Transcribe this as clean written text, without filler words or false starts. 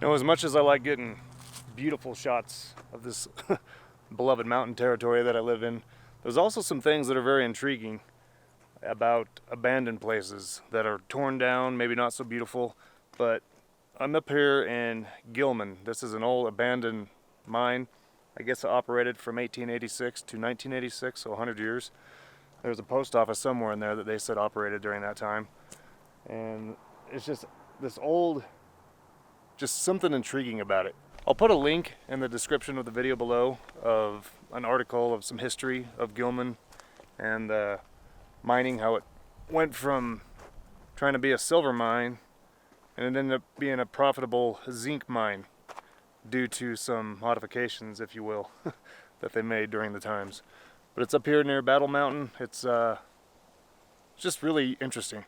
As much as I like getting beautiful shots of this beloved mountain territory that I live in, there's also some things that are very intriguing about abandoned places that are torn down, maybe not so beautiful. But I'm up here in Gilman. This is an old abandoned mine. I guess it operated from 1886 to 1986, so 100 years. There's a post office somewhere in there that they said operated during that time. And it's just this old, just something intriguing about it. I'll put a link in the description of the video below of an article of some history of Gilman and mining, how it went from trying to be a silver mine and it ended up being a profitable zinc mine due to some modifications, if you will, that they made during the times. But it's up here near Battle Mountain. It's just really interesting.